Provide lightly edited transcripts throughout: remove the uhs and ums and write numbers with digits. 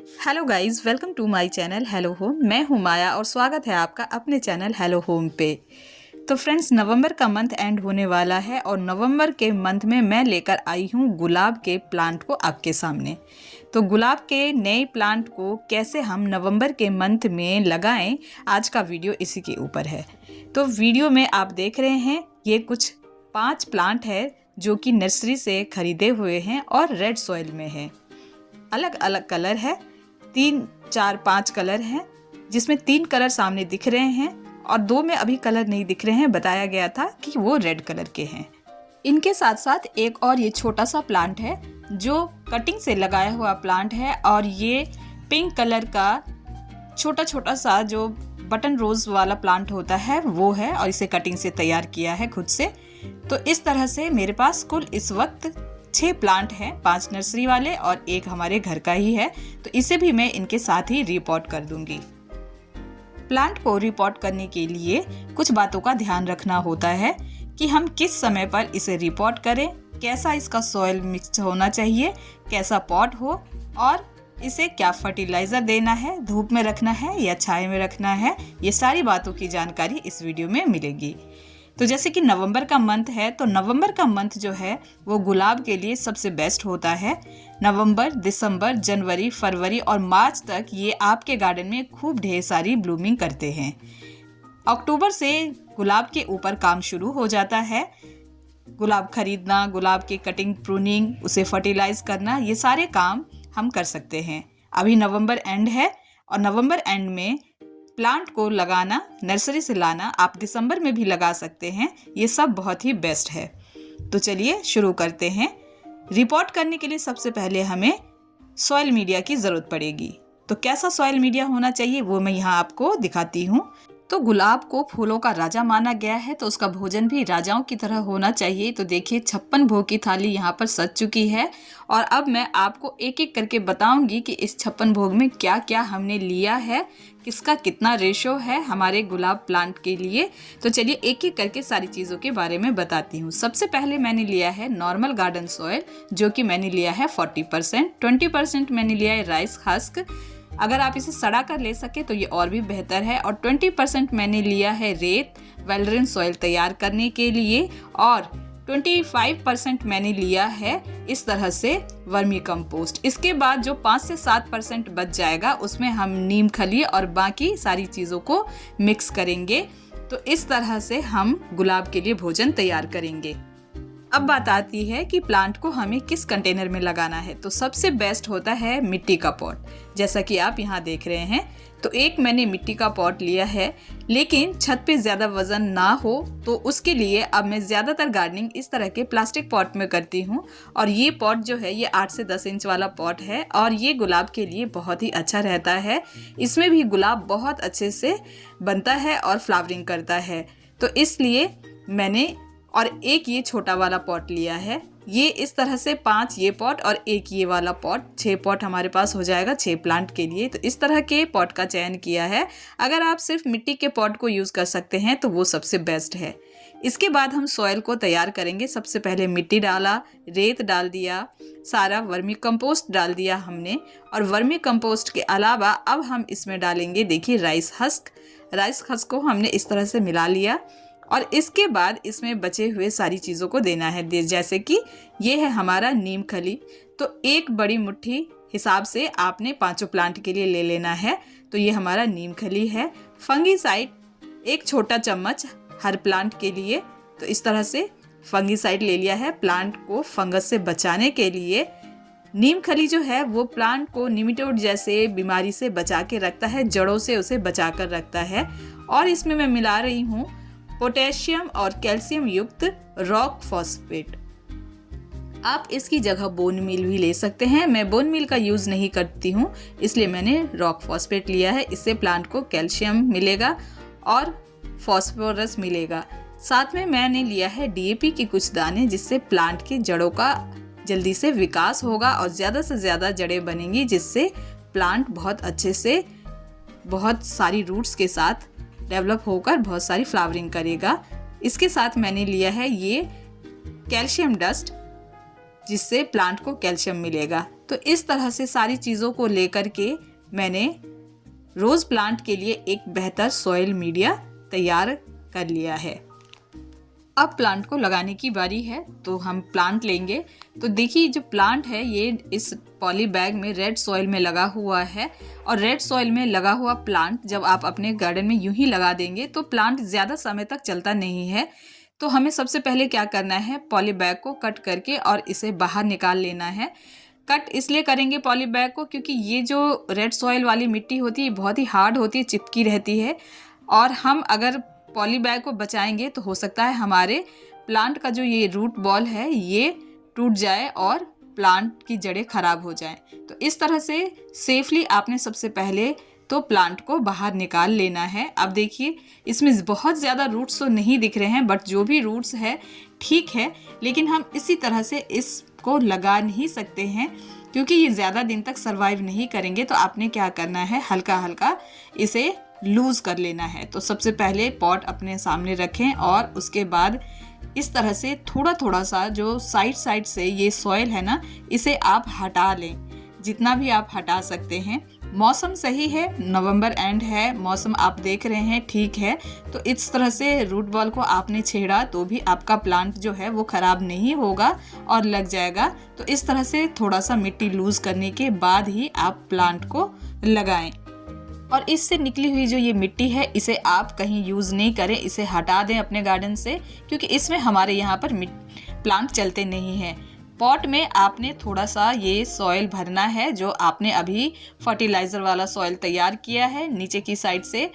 Hello guys, welcome to my channel hello home. मैं हूं माया और स्वागत है आपका अपने चैनल हेलो होम पे। तो फ्रेंड्स, नवंबर का मंथ एंड होने वाला है और नवंबर के मंथ में मैं लेकर आई हूं गुलाब के प्लांट को आपके सामने। तो गुलाब के नए प्लांट को कैसे हम नवंबर के मंथ में लगाएं, आज का वीडियो इसी के ऊपर है। तो वीडियो में आप देख रहे हैं ये कुछ 5 प्लांट है जो कि नर्सरी से खरीदे हुए हैं और रेड सॉइल में है। अलग अलग कलर है, 3, 4, 5 कलर हैं, जिसमें 3 कलर सामने दिख रहे हैं और 2 में अभी कलर नहीं दिख रहे हैं। बताया गया था कि वो रेड कलर के हैं। इनके साथ साथ एक और ये छोटा सा प्लांट है जो कटिंग से लगाया हुआ प्लांट है और ये पिंक कलर का छोटा छोटा सा जो बटन रोज वाला प्लांट होता है वो है और इसे कटिंग से तैयार किया है खुद से। तो इस तरह से मेरे पास कुल इस वक्त 6 प्लांट हैं, 5 नर्सरी वाले और एक हमारे घर का ही है। तो इसे भी मैं इनके साथ ही रिपोर्ट कर दूंगी। प्लांट को रिपोर्ट करने के लिए कुछ बातों का ध्यान रखना होता है कि हम किस समय पर इसे रिपोर्ट करें, कैसा इसका सॉइल मिक्स होना चाहिए, कैसा पॉट हो और इसे क्या फर्टिलाइजर देना है, धूप में रखना है या छाया में रखना है। ये सारी बातों की जानकारी इस वीडियो में मिलेगी। तो जैसे कि नवंबर का मंथ है, तो नवंबर का मंथ जो है वो गुलाब के लिए सबसे बेस्ट होता है। नवंबर, दिसंबर, जनवरी, फरवरी और मार्च तक ये आपके गार्डन में खूब ढेर सारी ब्लूमिंग करते हैं। अक्टूबर से गुलाब के ऊपर काम शुरू हो जाता है। गुलाब खरीदना, गुलाब की कटिंग, प्रूनिंग, उसे फर्टिलाइज करना, ये सारे काम हम कर सकते हैं। अभी नवंबर एंड है और नवंबर एंड में प्लांट को लगाना, नर्सरी से लाना, आप दिसंबर में भी लगा सकते हैं। ये सब बहुत ही बेस्ट है। तो चलिए शुरू करते हैं। रिपोर्ट करने के लिए सबसे पहले हमें सॉइल मीडिया की ज़रूरत पड़ेगी। तो कैसा सॉइल मीडिया होना चाहिए वो मैं यहाँ आपको दिखाती हूँ। तो गुलाब को फूलों का राजा माना गया है, तो उसका भोजन भी राजाओं की तरह होना चाहिए। तो देखिए 56 भोग की थाली यहाँ पर सज चुकी है और अब मैं आपको एक एक करके बताऊंगी कि इस 56 भोग में क्या क्या हमने लिया है, किसका कितना रेशो है हमारे गुलाब प्लांट के लिए। तो चलिए एक एक करके सारी चीज़ों के बारे में बताती हूँ। सबसे पहले मैंने लिया है नॉर्मल गार्डन सॉइल, जो कि मैंने लिया है 40%। 20% मैंने लिया है राइस हस्क। अगर आप इसे सड़ा कर ले सके तो ये और भी बेहतर है। और 20% मैंने लिया है रेत, वेलरिन सॉइल तैयार करने के लिए और 25% मैंने लिया है इस तरह से वर्मी कंपोस्ट। इसके बाद जो 5 से 7% बच जाएगा उसमें हम नीम खली और बाकी सारी चीज़ों को मिक्स करेंगे। तो इस तरह से हम गुलाब के लिए भोजन तैयार करेंगे। अब बात आती है कि प्लांट को हमें किस कंटेनर में लगाना है। तो सबसे बेस्ट होता है मिट्टी का पॉट, जैसा कि आप यहाँ देख रहे हैं। तो एक मैंने मिट्टी का पॉट लिया है, लेकिन छत पे ज़्यादा वजन ना हो तो उसके लिए अब मैं ज़्यादातर गार्डनिंग इस तरह के प्लास्टिक पॉट में करती हूँ। और ये पॉट जो है ये 8 से 10 इंच वाला पॉट है और ये गुलाब के लिए बहुत ही अच्छा रहता है। इसमें भी गुलाब बहुत अच्छे से बनता है और फ्लावरिंग करता है। तो इसलिए मैंने और एक ये छोटा वाला पॉट लिया है। ये इस तरह से 5 ये पॉट और एक ये वाला पॉट, 6 पॉट हमारे पास हो जाएगा 6 प्लांट के लिए। तो इस तरह के पॉट का चयन किया है। अगर आप सिर्फ मिट्टी के पॉट को यूज़ कर सकते हैं तो वो सबसे बेस्ट है। इसके बाद हम सॉइल को तैयार करेंगे। सबसे पहले मिट्टी डाला, रेत डाल दिया, सारा वर्मी कंपोस्ट डाल दिया हमने। और वर्मी कंपोस्ट के अलावा अब हम इसमें डालेंगे, देखिए, राइस हस्क। राइस हस्क को हमने इस तरह से मिला लिया और इसके बाद इसमें बचे हुए सारी चीज़ों को देना है। जैसे कि ये है हमारा नीम खली, तो 1 बड़ी मुट्ठी हिसाब से आपने 5 प्लांट के लिए ले लेना है। तो ये हमारा नीम खली है। फंगीसाइड 1 छोटा चम्मच हर प्लांट के लिए। तो इस तरह से फंगीसाइड ले लिया है प्लांट को फंगस से बचाने के लिए। नीम खली जो है वो प्लांट को निमेटोड जैसे बीमारी से बचा के रखता है, जड़ों से उसे बचा कर रखता है। और इसमें मैं मिला रही हूँ पोटेशियम और कैल्शियम युक्त रॉक फॉस्फेट। आप इसकी जगह बोन मील भी ले सकते हैं। मैं बोन मील का यूज़ नहीं करती हूँ, इसलिए मैंने रॉक फॉस्फेट लिया है। इससे प्लांट को कैल्शियम मिलेगा और फॉस्फोरस मिलेगा। साथ में मैंने लिया है DAP के कुछ दाने, जिससे प्लांट की जड़ों का जल्दी से विकास होगा और ज़्यादा से ज़्यादा जड़ें बनेंगी, जिससे प्लांट बहुत अच्छे से बहुत सारी रूट्स के साथ डेवलप होकर बहुत सारी फ्लावरिंग करेगा। इसके साथ मैंने लिया है ये कैल्शियम डस्ट। जिससे प्लांट को कैल्शियम मिलेगा। तो इस तरह से सारी चीज़ों को लेकर के मैंने रोज़ प्लांट के लिए एक बेहतर सॉइल मीडिया तैयार कर लिया है। अब प्लांट को लगाने की बारी है, तो हम प्लांट लेंगे। तो देखिए जो प्लांट है ये इस पॉली बैग में रेड सॉइल में लगा हुआ है, और रेड सॉइल में लगा हुआ प्लांट जब आप अपने गार्डन में यूं ही लगा देंगे तो प्लांट ज़्यादा समय तक चलता नहीं है। तो हमें सबसे पहले क्या करना है, पॉली बैग को कट करके और इसे बाहर निकाल लेना है। कट इसलिए करेंगे पॉली बैग को क्योंकि ये जो रेड सॉइल वाली मिट्टी होती है बहुत ही हार्ड होती है, चिपकी रहती है, और हम अगर पॉली बैग को बचाएंगे तो हो सकता है हमारे प्लांट का जो ये रूट बॉल है ये टूट जाए और प्लांट की जड़ें खराब हो जाएं। तो इस तरह से सेफली आपने सबसे पहले तो प्लांट को बाहर निकाल लेना है। अब देखिए इसमें बहुत ज़्यादा रूट्स तो नहीं दिख रहे हैं, बट जो भी रूट्स है ठीक है, लेकिन हम इसी तरह से इसको लगा नहीं सकते हैं क्योंकि ये ज़्यादा दिन तक सर्वाइव नहीं करेंगे। तो आपने क्या करना है, हल्का हल्का इसे लूज़ कर लेना है। तो सबसे पहले पॉट अपने सामने रखें और उसके बाद इस तरह से थोड़ा थोड़ा सा जो साइड से ये सॉइल है ना, इसे आप हटा लें, जितना भी आप हटा सकते हैं। मौसम सही है, नवंबर एंड है, मौसम आप देख रहे हैं ठीक है। तो इस तरह से रूट बॉल को आपने छेड़ा तो भी आपका प्लांट जो है वो ख़राब नहीं होगा और लग जाएगा। तो इस तरह से थोड़ा सा मिट्टी लूज़ करने के बाद ही आप प्लांट को लगाएं। और इससे निकली हुई जो ये मिट्टी है इसे आप कहीं यूज़ नहीं करें, इसे हटा दें अपने गार्डन से, क्योंकि इसमें हमारे यहाँ पर प्लांट चलते नहीं हैं। पॉट में आपने थोड़ा सा ये सॉइल भरना है जो आपने अभी फर्टिलाइज़र वाला सॉइल तैयार किया है नीचे की साइड से,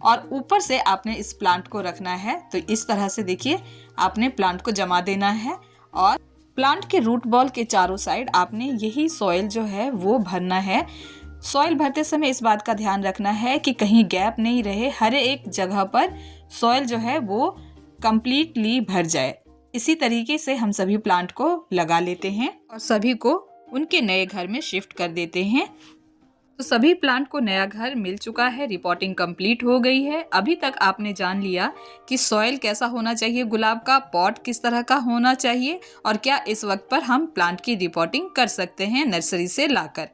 और ऊपर से आपने इस प्लांट को रखना है। तो इस तरह से देखिए आपने प्लांट को जमा देना है, और प्लांट के रूट बॉल के चारों साइड आपने यही सॉइल जो है वो भरना है। सॉइल भरते समय इस बात का ध्यान रखना है कि कहीं गैप नहीं रहे, हर एक जगह पर सॉइल जो है वो कंप्लीटली भर जाए। इसी तरीके से हम सभी प्लांट को लगा लेते हैं और सभी को उनके नए घर में शिफ्ट कर देते हैं। तो सभी प्लांट को नया घर मिल चुका है, रिपोर्टिंग कंप्लीट हो गई है। अभी तक आपने जान लिया कि सॉइल कैसा होना चाहिए गुलाब का, पॉट किस तरह का होना चाहिए, और क्या इस वक्त पर हम प्लांट की रिपोर्टिंग कर सकते हैं नर्सरी से लाकर।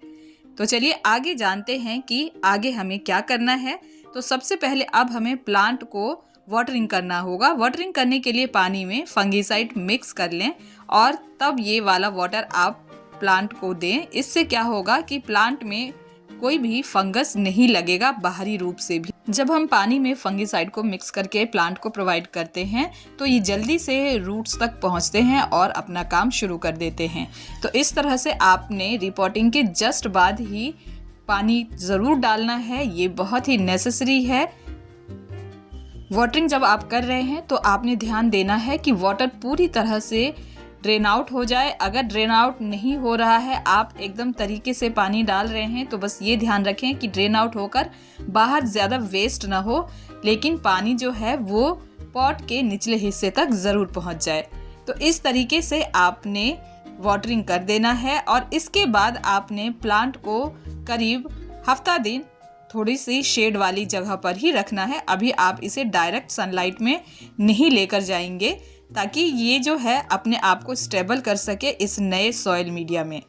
तो चलिए आगे जानते हैं कि आगे हमें क्या करना है। तो सबसे पहले अब हमें प्लांट को वाटरिंग करना होगा। वाटरिंग करने के लिए पानी में फंगीसाइड मिक्स कर लें और तब ये वाला वाटर आप प्लांट को दें। इससे क्या होगा कि प्लांट में कोई भी फंगस नहीं लगेगा बाहरी रूप से भी। जब हम पानी में फंगीसाइड को मिक्स करके प्लांट को प्रोवाइड करते हैं तो ये जल्दी से रूट्स तक पहुंचते हैं और अपना काम शुरू कर देते हैं। तो इस तरह से आपने रिपोर्टिंग के जस्ट बाद ही पानी ज़रूर डालना है, ये बहुत ही नेसेसरी है। वाटरिंग जब आप कर रहे हैं तो आपने ध्यान देना है कि वाटर पूरी तरह से ड्रेन आउट हो जाए। अगर ड्रेन आउट नहीं हो रहा है, आप एकदम तरीके से पानी डाल रहे हैं, तो बस ये ध्यान रखें कि ड्रेन आउट होकर बाहर ज़्यादा वेस्ट ना हो, लेकिन पानी जो है वो पॉट के निचले हिस्से तक ज़रूर पहुंच जाए। तो इस तरीके से आपने वाटरिंग कर देना है और इसके बाद आपने प्लांट को करीब हफ्ता दिन थोड़ी सी शेड वाली जगह पर ही रखना है। अभी आप इसे डायरेक्ट सनलाइट में नहीं लेकर जाएंगे ताकि ये जो है अपने आप को स्टेबल कर सके इस नए सॉइल मीडिया में।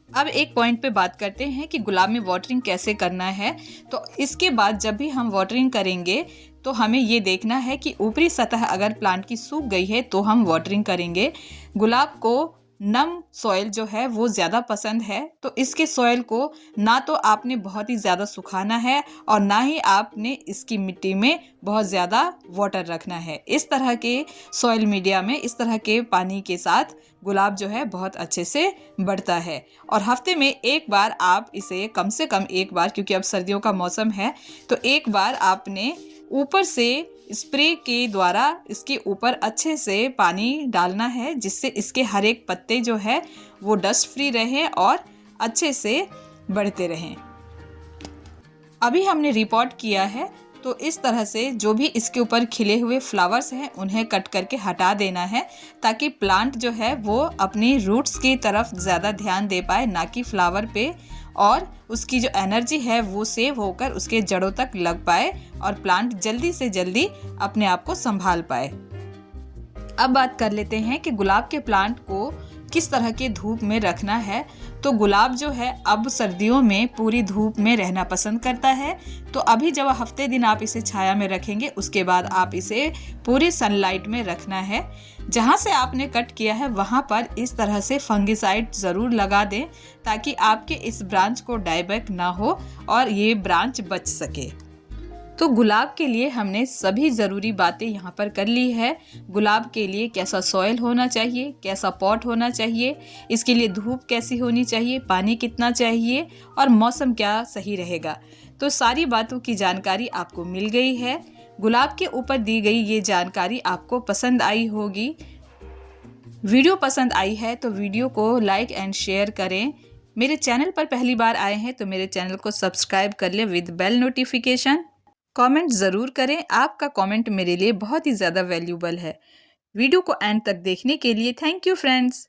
अब एक पॉइंट पे बात करते हैं कि गुलाब में वाटरिंग कैसे करना है। तो इसके बाद जब भी हम वाटरिंग करेंगे तो हमें ये देखना है कि ऊपरी सतह अगर प्लांट की सूख गई है तो हम वाटरिंग करेंगे। गुलाब को नम सॉइल जो है वो ज़्यादा पसंद है, तो इसके सॉइल को ना तो आपने बहुत ही ज़्यादा सुखाना है और ना ही आपने इसकी मिट्टी में बहुत ज़्यादा वाटर रखना है। इस तरह के सॉइल मीडिया में इस तरह के पानी के साथ गुलाब जो है बहुत अच्छे से बढ़ता है। और हफ्ते में एक बार आप इसे कम से कम एक बार, क्योंकि अब सर्दियों का मौसम है, तो एक बार आपने ऊपर से स्प्रे के द्वारा इसके ऊपर अच्छे से पानी डालना है, जिससे इसके हर एक पत्ते जो है वो डस्ट फ्री रहें और अच्छे से बढ़ते रहें। अभी हमने रिपोर्ट किया है तो इस तरह से जो भी इसके ऊपर खिले हुए फ्लावर्स हैं उन्हें कट करके हटा देना है, ताकि प्लांट जो है वो अपनी रूट्स की तरफ ज़्यादा ध्यान दे पाए, ना कि फ्लावर पे, और उसकी जो एनर्जी है वो सेव होकर उसके जड़ों तक लग पाए और प्लांट जल्दी से जल्दी अपने आप को संभाल पाए। अब बात कर लेते हैं कि गुलाब के प्लांट को किस तरह के धूप में रखना है। तो गुलाब जो है अब सर्दियों में पूरी धूप में रहना पसंद करता है। तो अभी जब हफ्ते दिन आप इसे छाया में रखेंगे, उसके बाद आप इसे पूरी सनलाइट में रखना है। जहाँ से आपने कट किया है वहाँ पर इस तरह से फंगिसाइड ज़रूर लगा दें, ताकि आपके इस ब्रांच को डाइबैक ना हो और ये ब्रांच बच सके। तो गुलाब के लिए हमने सभी ज़रूरी बातें यहाँ पर कर ली है। गुलाब के लिए कैसा सॉइल होना चाहिए, कैसा पॉट होना चाहिए, इसके लिए धूप कैसी होनी चाहिए, पानी कितना चाहिए और मौसम क्या सही रहेगा। तो सारी बातों की जानकारी आपको मिल गई है। गुलाब के ऊपर दी गई ये जानकारी आपको पसंद आई होगी। वीडियो पसंद आई है तो वीडियो को लाइक एंड शेयर करें। मेरे चैनल पर पहली बार आए हैं तो मेरे चैनल को सब्सक्राइब कर लें विद बेल नोटिफिकेशन। कमेंट ज़रूर करें, आपका कमेंट मेरे लिए बहुत ही ज़्यादा वैल्यूबल है। वीडियो को एंड तक देखने के लिए थैंक यू फ्रेंड्स।